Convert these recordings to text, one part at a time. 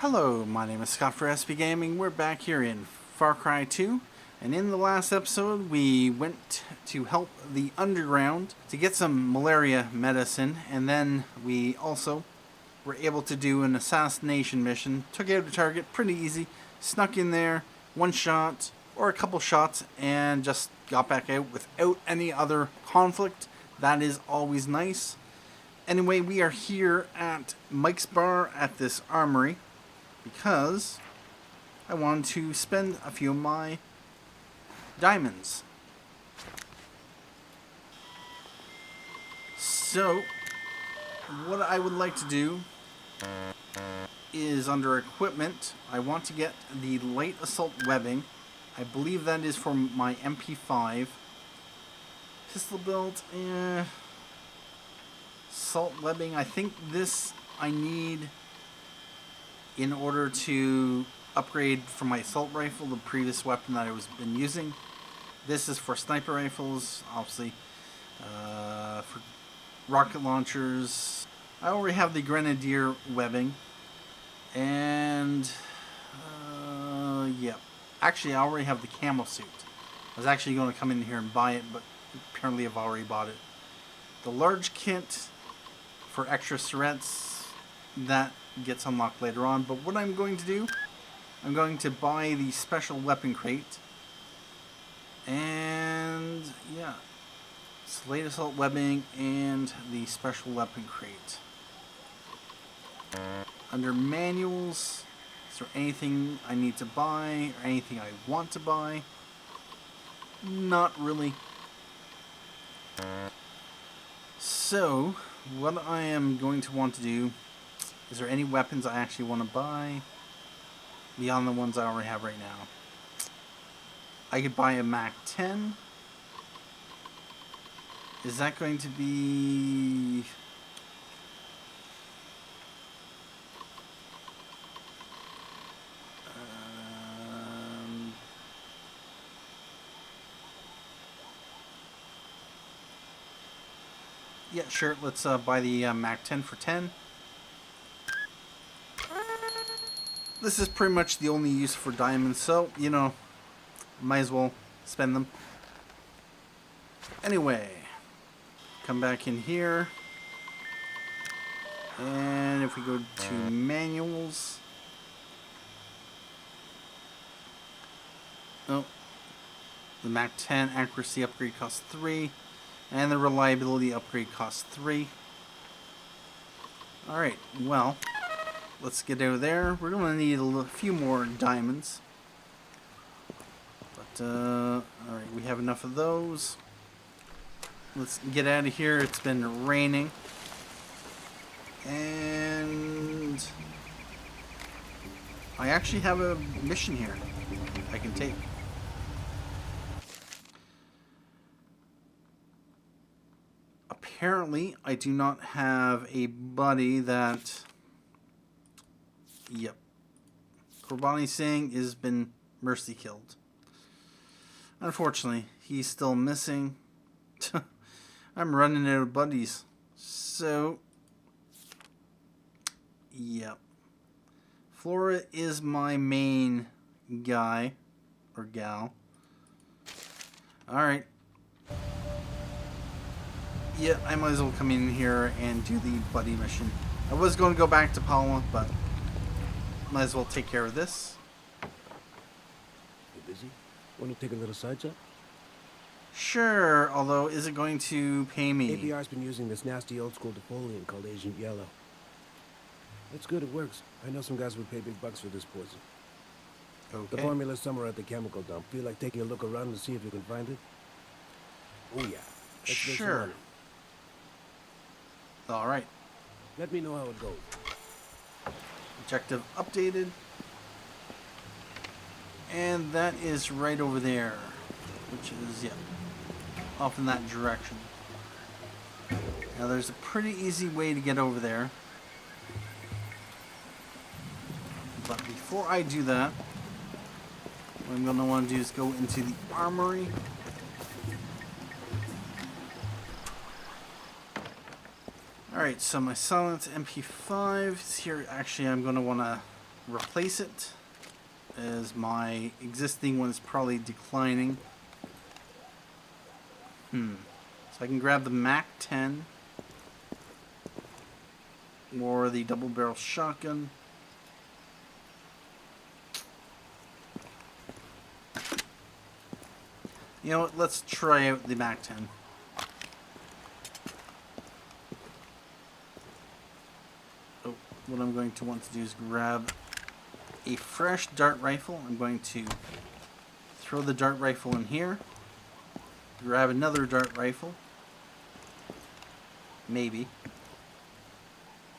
Hello, my name is Scott for SB Gaming. We're back here in Far Cry 2, and in the last episode we went to help the underground to get some malaria medicine, and then we also were able to do an assassination mission. Took out a target pretty easy, snuck in there, one shot or a couple shots, and just got back out without any other conflict. That is always nice. Anyway, we are here at Mike's Bar at this armory because I wanted to spend a few of my diamonds. So, what I would like to do is under equipment, I want to get the light assault webbing. I believe that is for my MP5. Pistol build, assault webbing, I think this I need in order to upgrade from my assault rifle, the previous weapon that I was been using. This is for sniper rifles, obviously, for rocket launchers. I already have the grenadier webbing, and yeah, actually I already have the camo suit. I was actually going to come in here and buy it, but apparently I've already bought it. The large kit for extra threats, that gets unlocked later on. But what I'm going to do, I'm going to buy the special weapon crate. And yeah, slate assault webbing and the special weapon crate. Under manuals, is there anything I need to buy or anything I want to buy? Not really. So, what I am going to want to do, is there any weapons I actually want to buy beyond the ones I already have right now? I could buy a MAC-10. Is that going to be... yeah, sure. Let's buy the MAC-10 for 10. This is pretty much the only use for diamonds, so, you know, might as well spend them. Anyway, come back in here. And if we go to manuals. Oh, the MAC-10 accuracy upgrade costs 3. And the reliability upgrade costs 3. Alright, well, let's get out of there. We're going to need a few more diamonds. But, alright, we have enough of those. Let's get out of here. It's been raining. And I actually have a mission here I can take. Apparently, I do not have a buddy that... Yep. Qurbani Singh has been mercy killed. Unfortunately, he's still missing. I'm running out of buddies. So, yep. Flora is my main guy or gal. Alright. Yeah, I might as well come in here and do the buddy mission. I was going to go back to Palma, but might as well take care of this. You busy? Want to take a little side job? Sure, although is it going to pay me? APR's been using this nasty old school defoliant called Agent Yellow. It's good, it works. I know some guys would pay big bucks for this poison. Okay. The formula's somewhere at the chemical dump. Feel like taking a look around to see if you can find it? Oh yeah. Let's make some Sure. money. Alright. Let me know how it goes. Objective updated. And that is right over there. Which is, yeah, off in that direction. Now there's a pretty easy way to get over there. But before I do that, what I'm going to want to do is go into the armory. Alright, so my silent MP5 is here. Actually, I'm going to want to replace it, as my existing one is probably declining. So I can grab the Mac-10 or the double barrel shotgun. You know what, let's try out the Mac-10. Oh, what I'm going to want to do is grab a fresh dart rifle. I'm going to throw the dart rifle in here. Grab another dart rifle. Maybe.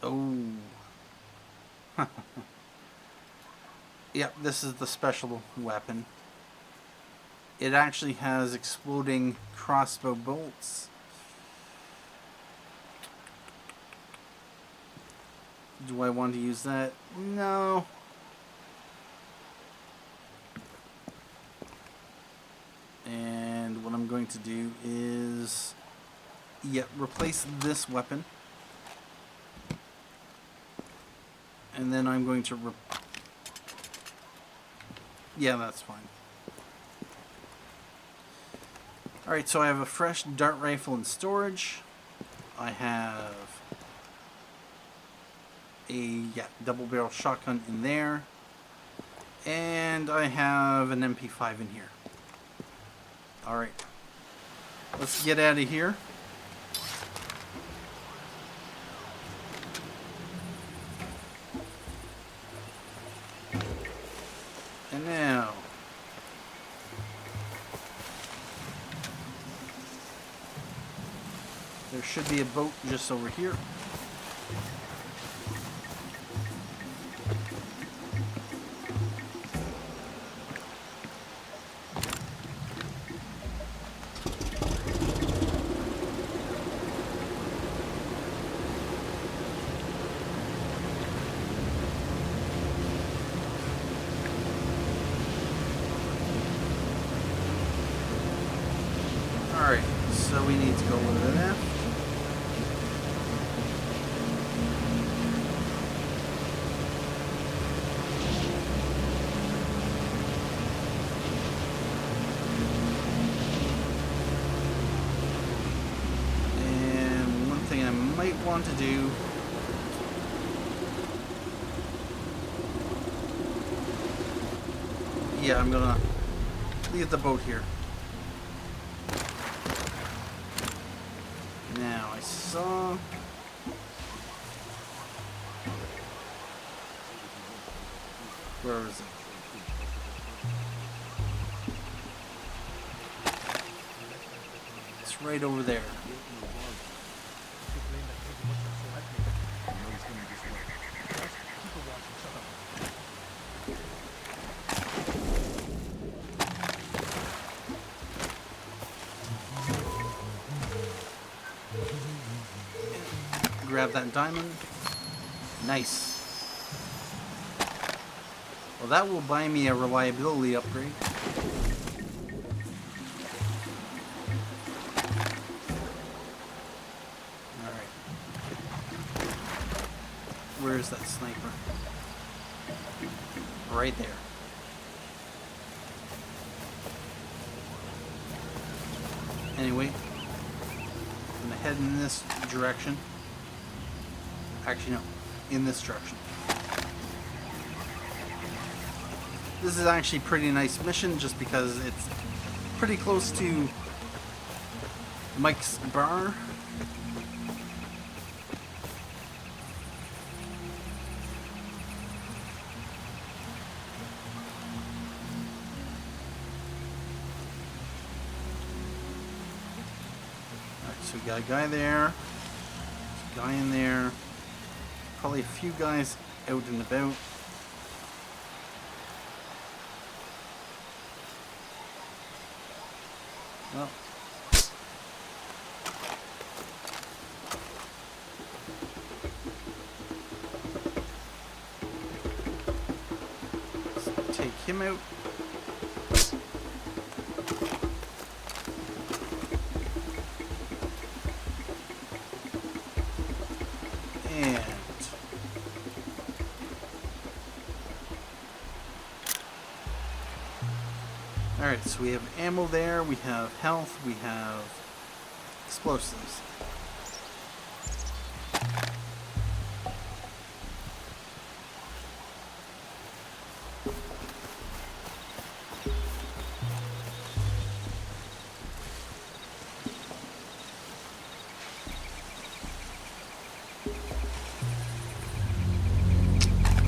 Oh. Yep, this is the special weapon. It actually has exploding crossbow bolts. Do I want to use that? No. And what I'm going to do is, replace this weapon. And then I'm going to that's fine. Alright, so I have a fresh dart rifle in storage. I have a double barrel shotgun in there. And I have an MP5 in here. Alright. Let's get out of here. And now, there should be a boat just over here. Alright, so we need to go to the left. And one thing I might want to do I'm gonna leave the boat here. Now, I saw... Where is it? It's right over there. Grab that diamond. Nice. Well, that will buy me a reliability upgrade. Alright. Where is that sniper? Right there. Anyway, I'm gonna head in this direction. Actually, no, in this direction. This is actually a pretty nice mission just because it's pretty close to Mike's bar. Alright, so we got a guy there, there's a guy in there. Probably a few guys out and about. Well. Let's take him out. Alright, so we have ammo there, we have health, we have explosives.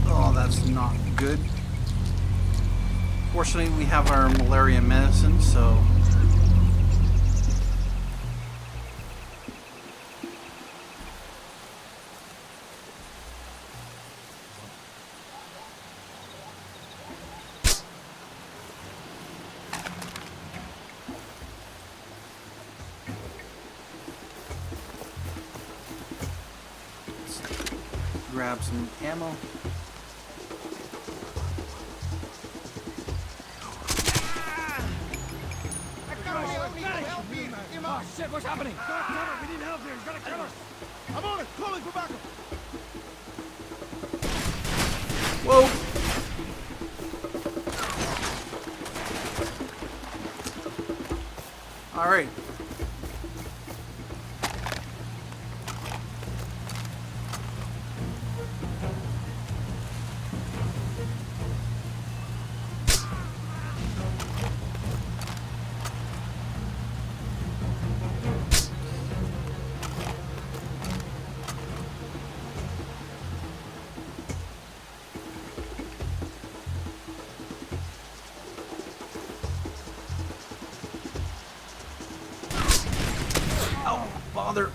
Oh, that's not good. Fortunately, we have our malaria medicine, so let's grab some ammo. Oh shit, what's happening? Got cover, we need help here, he's got a killer. I'm on it, calling for backup. Whoa! Alright. Bother.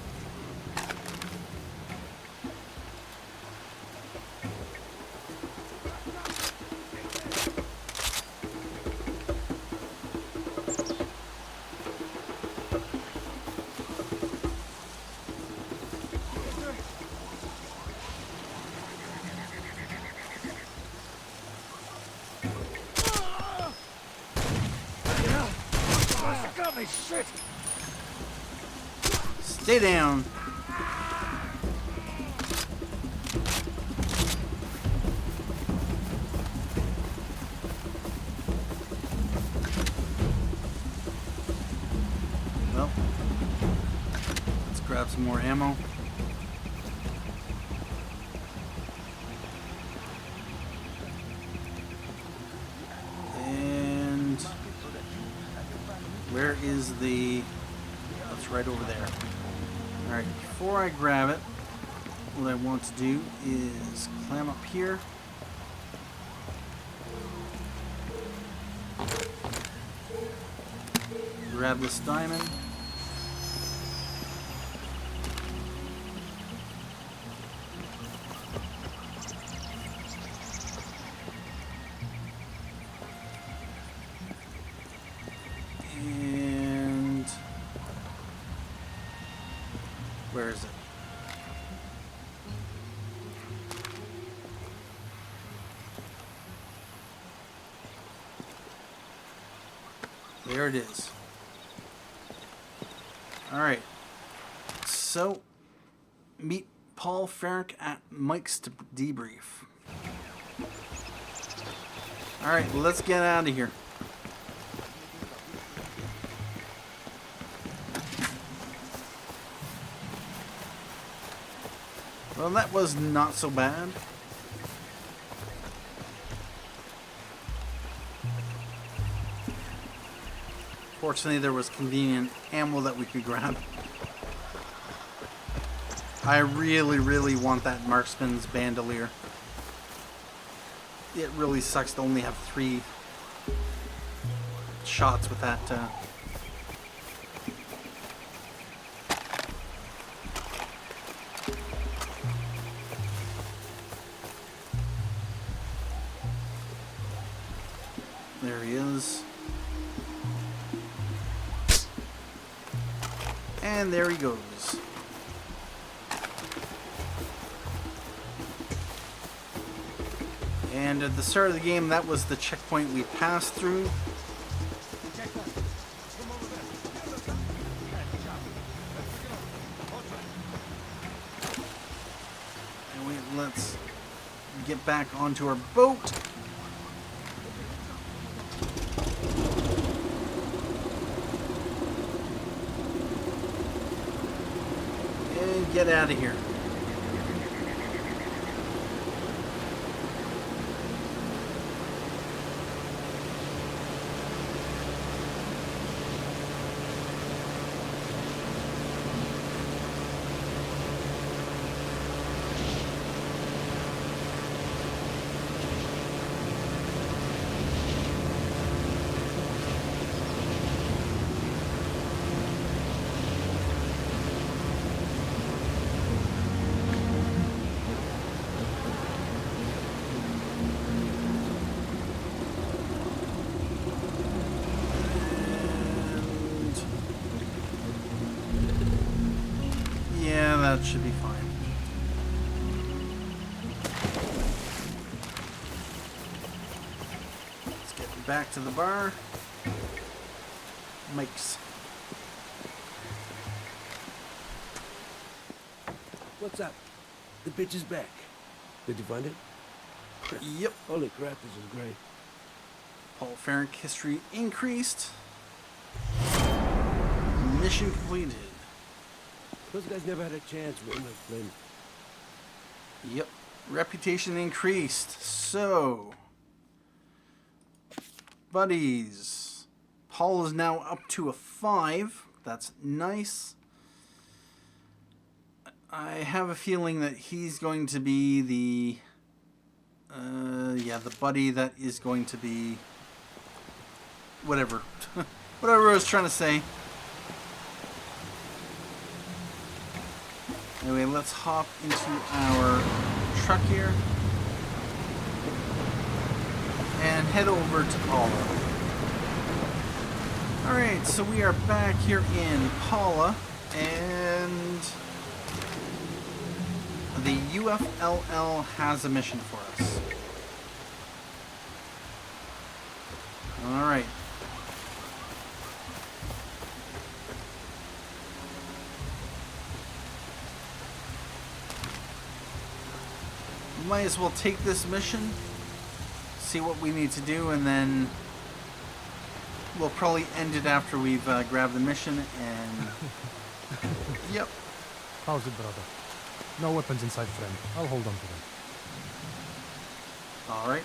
Shit! Stay down. Well, let's grab some more ammo. And where is the... It's right over there. Alright, before I grab it, what I want to do is climb up here. Grab this diamond. And where is it? There it is. Alright. So, meet Paul Farrick at Mike's to debrief. Alright, let's get out of here. Well, that was not so bad. Fortunately, there was convenient ammo that we could grab. I really, really want that marksman's bandolier. It really sucks to only have 3 shots with that. There he is. And there he goes. And at the start of the game, that was the checkpoint we passed through. And let's get back onto our boat. and get out of here. Yeah, that should be fine. Let's get back to the bar. Mike's. What's up? The bitch is back. Did you find it? Yep. Holy crap, this is great. Paul Ferrick history increased. Mission completed. Those guys never had a chance, Wilma Flynn. Yep. Reputation increased. So, buddies. Paul is now up to a 5. That's nice. I have a feeling that he's going to be the buddy that is going to be whatever. Whatever I was trying to say. Anyway, let's hop into our truck here and head over to Paula. Alright, so we are back here in Paula, and the UFLL has a mission for us. Alright. Might as well take this mission, see what we need to do, and then we'll probably end it after we've grabbed the mission and... Yep. How's it, brother? No weapons inside, friend. I'll hold on to them. Alright.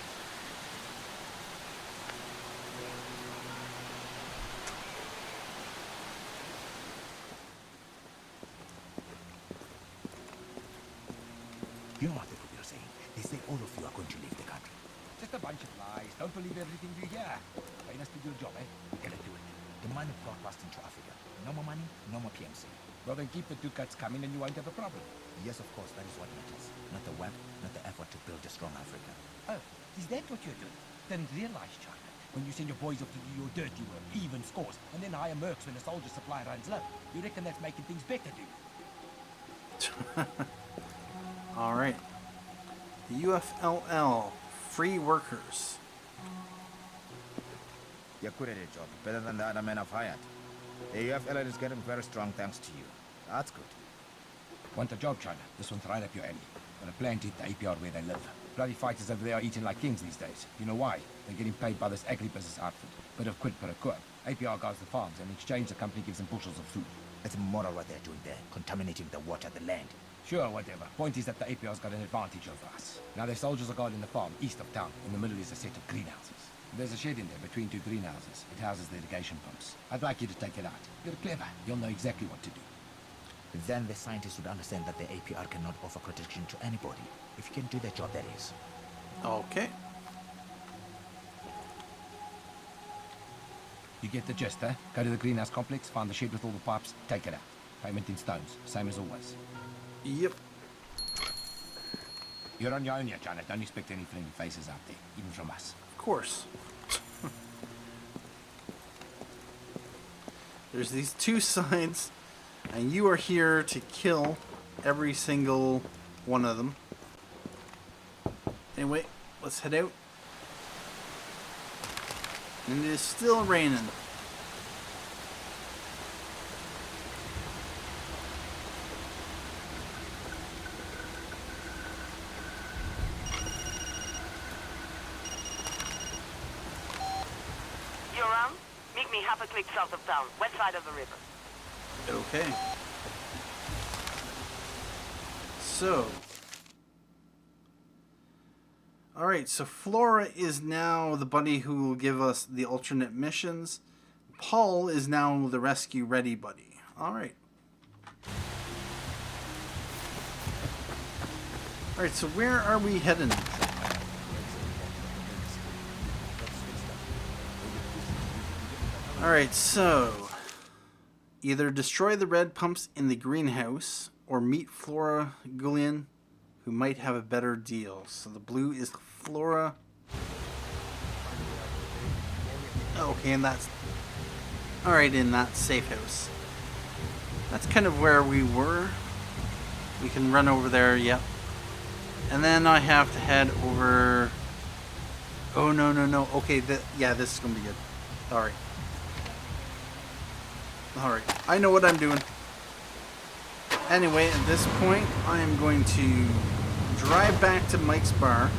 You know what the people are saying? They say all of you are going to leave the country. Just a bunch of lies. Don't believe everything you hear. Paying us to do a job, eh? We're gonna do it. The money broadcast into Africa. No more money, no more PMC. Well, then keep the ducats coming and you won't have a problem. Yes, of course, that is what matters. Not the work, not the effort to build a strong Africa. Oh, is that what you're doing? Then realize, China, when you send your boys off to do your dirty work, even scores, and then hire mercs when the soldier supply runs low, you reckon that's making things better, do you? Alright. The UFLL, free workers. You're good at your job, better than the other men I've hired. The UFLL is getting very strong thanks to you. That's good. Want a job, China? This one's right up your alley. Got a plan to hit the APR where they live. Bloody fighters over there are eating like kings these days. You know why? They're getting paid by this agribusiness outfit. Bit of quid per quid. APR guards the farms, and in exchange the company gives them bushels of food. It's immoral what they're doing there, contaminating the water, the land. Sure, whatever. Point is that the APR's got an advantage over us. Now their soldiers are guarding the farm east of town. In the middle is a set of greenhouses. There's a shed in there between two greenhouses. It houses the irrigation pumps. I'd like you to take it out. You're clever. You'll know exactly what to do. Then the scientists would understand that the APR cannot offer protection to anybody. If you can do their job, that is. Okay. You get the gist, eh? Go to the greenhouse complex, find the shed with all the pipes, take it out. Payment in stones, same as always. Yep. You're on your own here, China. Don't expect any friendly faces out there, even from us. Of course. There's these two sides, and you are here to kill every single one of them. Anyway, let's head out. And it is still raining. You're around? Meet me half a click south of town, west side of the river. Okay. So. Alright, so Flora is now the buddy who will give us the alternate missions. Paul is now the rescue ready buddy. Alright. Alright, so where are we heading? Alright, so either destroy the red pumps in the greenhouse or meet Flora Gullion, who might have a better deal. So the blue is Flora. Okay, and that's alright in that safe house. That's kind of where we were. We can run over there, yep. And then I have to head over. Oh, no. Okay, yeah, this is going to be good. Alright. Alright, I know what I'm doing. Anyway, at this point, I am going to drive back to Mike's bar.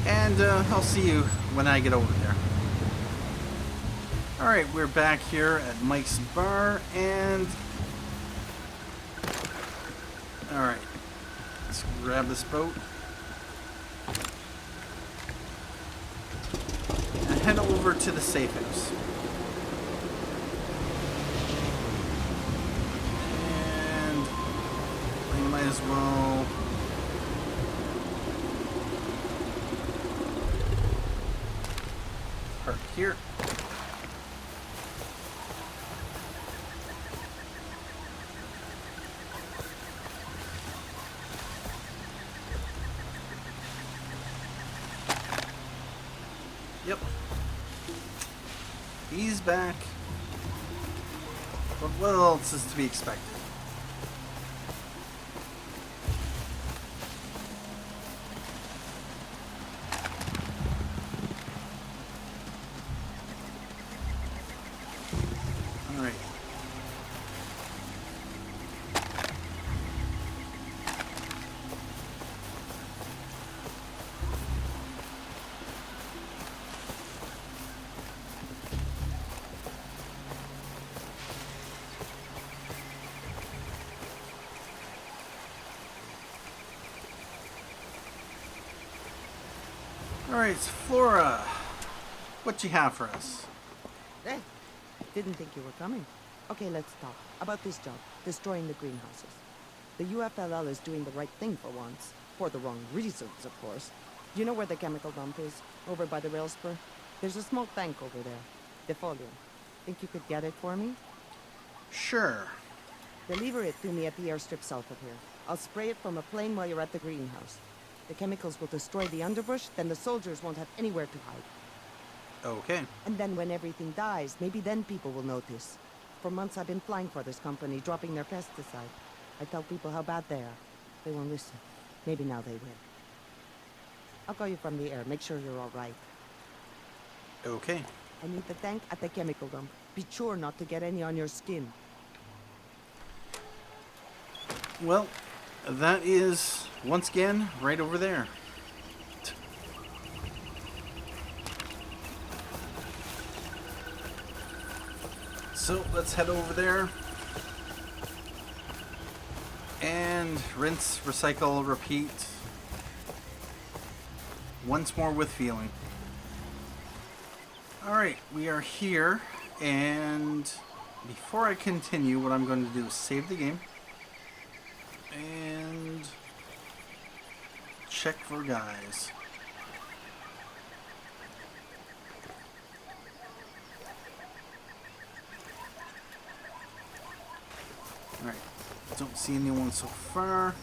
And I'll see you when I get over there. Alright, we're back here at Mike's bar, and... Alright. Let's grab this boat. And head over to the safe house. And I might as well park here. Yep. He's back. But what else is to be expected? Alright. Alright, Flora, what you have for us? Hey, didn't think you were coming. Okay, let's talk about this job, destroying the greenhouses. The UFLL is doing the right thing for once. For the wrong reasons, of course. Do you know where the chemical dump is? Over by the rail spur? There's a small tank over there. Defolium. Think you could get it for me? Sure. Deliver it to me at the airstrip south of here. I'll spray it from a plane while you're at the greenhouse. The chemicals will destroy the underbrush, then the soldiers won't have anywhere to hide. Okay. And then when everything dies, maybe then people will notice. For months I've been flying for this company, dropping their pesticide. I tell people how bad they are. They won't listen. Maybe now they will. I'll call you from the air. Make sure you're all right. Okay. I need the tank at the chemical dump. Be sure not to get any on your skin. Well, that is, once again, right over there. So, let's head over there. And rinse, recycle, repeat. Once more with feeling. Alright, we are here. And before I continue, what I'm going to do is save the game. And check for guys. Alright, don't see anyone so far.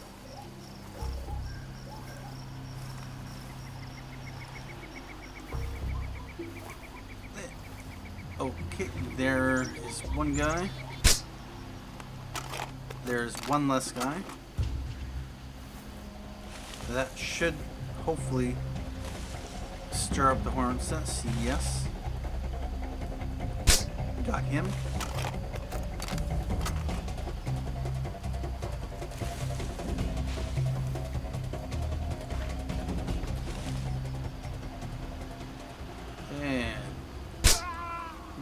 Okay, there is one guy. There's one less guy. That should hopefully stir up the hornet's nest. Yes. Got him. And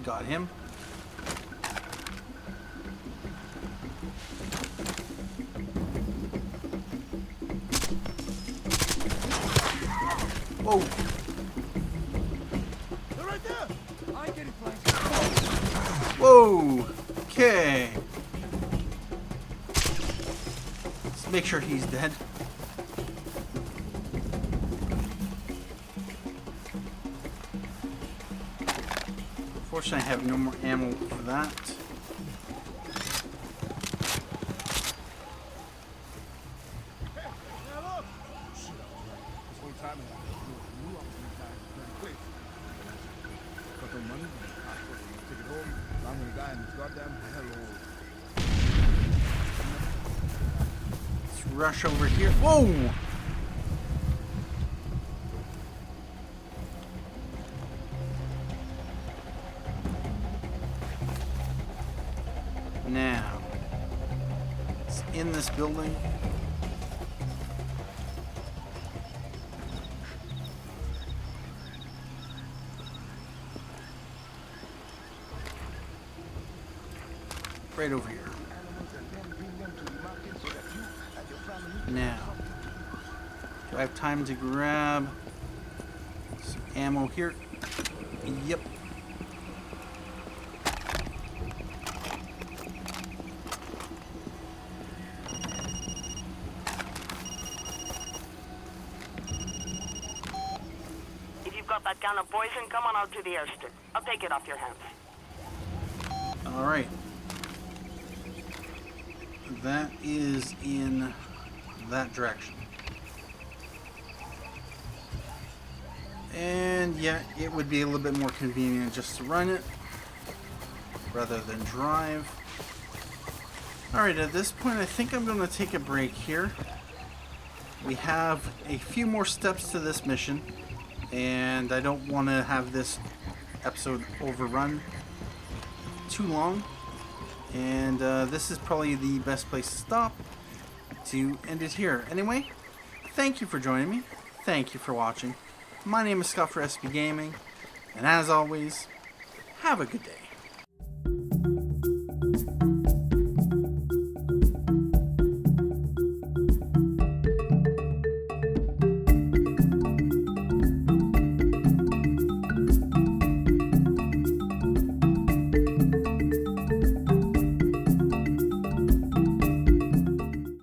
got him. Whoa. They're right there! I get it, flanked. Whoa. Okay. Let's make sure he's dead. Unfortunately, I have no more ammo for that. Let's rush over here. Whoa! Now, it's in this building. Right over here. Now, do I have time to grab some ammo here? Yep. If you've got that can of poison, come on out to the airstrip. I'll take it off your hands. All right. That is in that direction. And yeah, it would be a little bit more convenient just to run it rather than drive. Alright, at this point I think I'm going to take a break here. We have a few more steps to this mission, and I don't want to have this episode overrun too long. And this is probably the best place to stop to end it here. Anyway, thank you for joining me. Thank you for watching. My name is Scott for SB Gaming, and as always, have a good day.